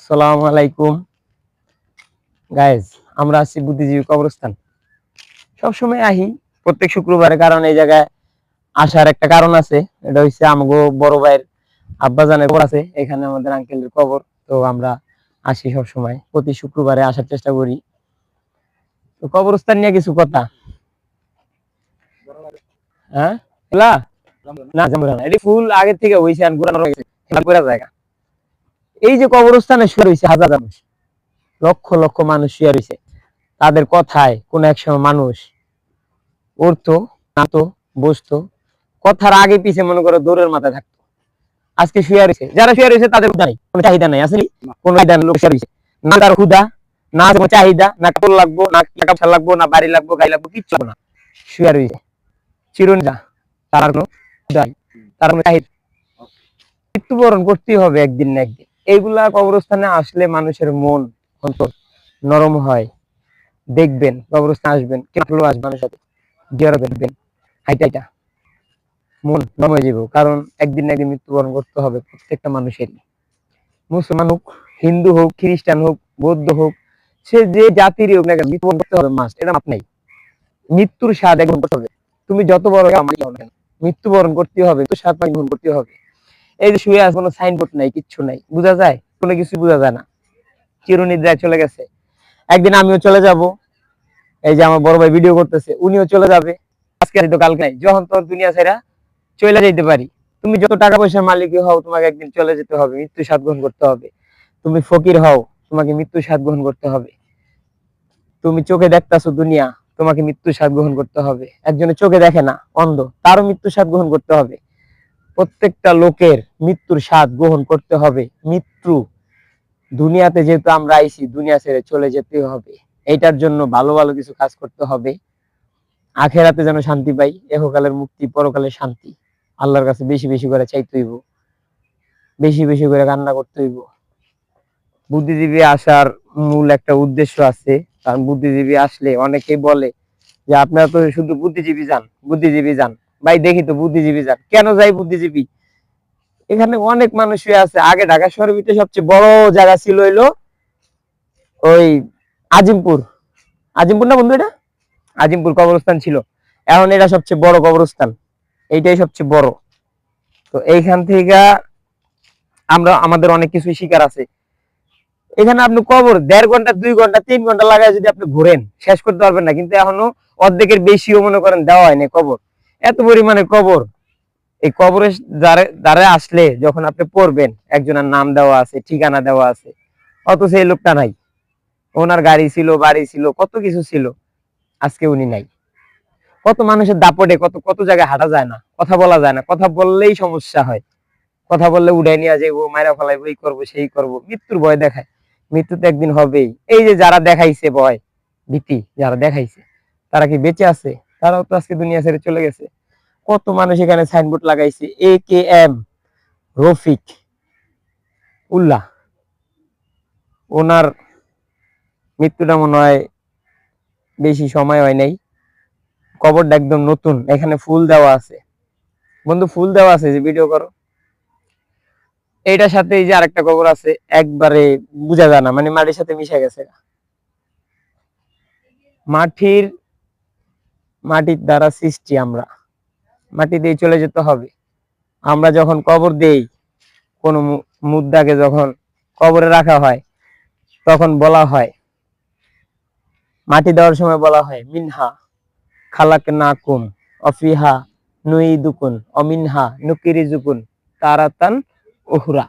আসসালামু আলাইকুম গাইজ, আমরা আছি বুদ্ধিজীবী কবরস্থান। সবসময় আহি প্রত্যেক শুক্রবারে, কারণ এই জায়গায় আসার একটা কারণ আছে। এটা হচ্ছে আমগো বড় ভাইয়ের আব্বাজানের কবর আছে এখানে, আমাদের আঙ্কেলের কবর। তো আমরা আসি সবসময়, প্রতি শুক্রবারে আসার চেষ্টা করি। তো কবরস্থান নিয়ে কিছু কথা। হ্যাঁ, না জামুরা না, এটি ফুল আগে থেকে হইছে আর ঘুরানো হয়েছে জায়গা। এই যে কবরস্থানে শুয়ে রয়েছে হাজার মানুষ, লক্ষ লক্ষ মানুষ শুয়ে রয়েছে। তাদের কথায় কোন এক সময় মানুষ উঠতো, নামতো, বসতো, কথার আগে পিছে মনে করো দৌড়ের মাথায় থাকতো। আজকে শুয়ে রয়েছে, যারা শুয়ে রয়েছে তাদের ক্ষুধা নেই, কোনো চাহিদা নাই। আসলে কোনো চাহিদা নেই, লোক শুয়ে রয়েছে, না তার ক্ষুধা, না কোনো চাহিদা, না কাপড় লাগবো, না টাকা লাগবো, না বাড়ি লাগবো, গাড়ি লাগবো, কিচ্ছু না, শুয়ে রয়েছে চিরঞ্জা। তার কোনো ক্ষুধা নেই, তার কোনো চাহিদা। মৃত্যুবরণ করতেই হবে একদিন না একদিন। এইগুলা কবরস্থানে আসলে মানুষের মন অন্তর নরম হয়। দেখবেন কবরস্থানে আসবেন, কেউ আসবেন মানুষের সাথে দেখবেন হাইটা মন নরম হয়ে যাবে, কারণ একদিন না একদিন মৃত্যুবরণ করতে হবে প্রত্যেকটা মানুষেরই। মুসলমান হোক, হিন্দু হোক, খ্রিস্টান হোক, বৌদ্ধ হোক, সে যে জাতিরই হোক না কেন, মৃত্যুবরণ করতে হবে মাস্ট, এটা মাপ নাই। মৃত্যুর স্বাদ একদম করতে হবে। তুমি যত বড় আমাকে হও না কেন, মৃত্যুবরণ করতে হবে, তো স্বাদ গ্রহণ করতে হবে। এই যে শুয়ে আছে, কোনো সাইনবোর্ড নাই, কিচ্ছু নাই, বোঝা যায় কোনো কিছু বোঝা যায় না, চিরনিদ্রায় চলে গেছে। একদিন আমিও চলে যাব। এই যে আমার বড় ভাই ভিডিও করতেছে, উনিও চলে যাবে, আজকে তো কালকে নাই। যখন তোর দুনিয়া ছেড়া চলে যেতে পারি, তুমি যত টাকা পয়সার মালিকই হও, তোমাকে একদিন চলে যেতে হবে, মৃত্যু স্বাদ গ্রহণ করতে হবে। তুমি ফকির হও, তোমাকে মৃত্যু স্বাদ গ্রহণ করতে হবে। তুমি চোখে দেখতেছো দুনিয়া, তোমাকে মৃত্যু স্বাদ গ্রহণ করতে হবে। একজনের চোখে দেখে না, অন্ধ, তারও মৃত্যু স্বাদ গ্রহণ করতে হবে। প্রত্যেকটা লোকের মৃত্যুর স্বাদ গ্রহণ করতে হবে। মৃত্যু, দুনিয়াতে যেহেতু আমরা আইছি, দুনিয়া ছেড়ে চলে যেতে হবে। এইটার জন্য ভালো ভালো কিছু কাজ করতে হবে, আখেরাতে যেন শান্তি পাই, এহকালের মুক্তি, পরকালের শান্তি। আল্লাহর কাছে বেশি বেশি করে চাইতে হইব, বেশি বেশি করে কান্না করতে হইব। বুদ্ধিজীবী আসার মূল একটা উদ্দেশ্য আছে, কারণ বুদ্ধিজীবী আসলে অনেকেই বলে যে আপনারা তো শুধু বুদ্ধিজীবী যান, বুদ্ধিজীবী যান। ভাই দেখি তো বুদ্ধিজীবী যান কেন যাই বুদ্ধিজীবী? এখানে অনেক মানুষই আছে। আগে ঢাকা শহরের ভিতরে সবচেয়ে বড় জায়গা ছিল হইলো ওই আজিমপুর, আজিমপুর না বন্ধু, এটা আজিমপুর কবরস্থান ছিল। এখন এটা সবচেয়ে বড় কবরস্থান, এইটাই সবচেয়ে বড়। তো এইখান থেকে আমরা আমাদের অনেক কিছু শিকার আছে। এখানে আপনি কবর 1.5 ঘন্টা, 2 ঘন্টা, 3 ঘন্টা লাগায় যদি আপনি ঘুরেন, শেষ করতে পারবেন না। কিন্তু এখনো অর্ধেকের বেশিও মনে করেন দেওয়া হয়নি কবর, এত পরিমাণে কবর। এই কবরে দ্বারা আসলে যখন আপনি পড়বেন, একজনের নাম দেওয়া আছে, ঠিকানা দেওয়া আছে, অথচ এই লোকটা নাই। ওনার গাড়ি ছিল, বাড়ি ছিল, কত কিছু ছিল, আজকে উনি নাই। কত মানুষের দাপটে কত কত জায়গায় হাঁটা যায় না, কথা বলা যায় না, কথা বললেই সমস্যা হয়, কথা বললে উড়াই নিয়ে যাইবো, মায়েরা ফেলাইবো, এই করবো সেই করবো, মৃত্যুর ভয় দেখায়। মৃত্যু তো একদিন হবেই। এই যে যারা দেখাইছে ভয় ভীতি, যারা দেখাইছে, তারা কি বেঁচে আছে? তারাও তো আজকে দুনিয়া ছেড়ে চলে গেছে। কত মানুষ এখানে সাইনবোর্ড লাগাইছে, AKM রফিক উল্লাহ, ওনার মৃত্যুটা মনে হয় বেশি সময় হয় নাই। কবরটা একদম নতুন, এখানে ফুল দেওয়া আছে। বন্ধু ফুল দেওয়া আছে, যে ভিডিও করো। এইটার সাথে এই যে আরেকটা কবর আছে, একবারে বোঝা যায় না, মানে মাটির সাথে মিশে গেছে। মাটির মাটির দ্বারা সৃষ্টি আমরা, মাটি দিয়ে চলে যেতে হবে। আমরা যখন কবর দেই, কোন মুদ্রাকে যখন কবরে রাখা হয়, তখন বলা হয়, মাটি দেওয়ার সময় বলা হয়, মিনহা খালাকনাকুম অফিহা নুইদুকুন অমিনহা নুকিরিজুকুন তারাতান উখরা।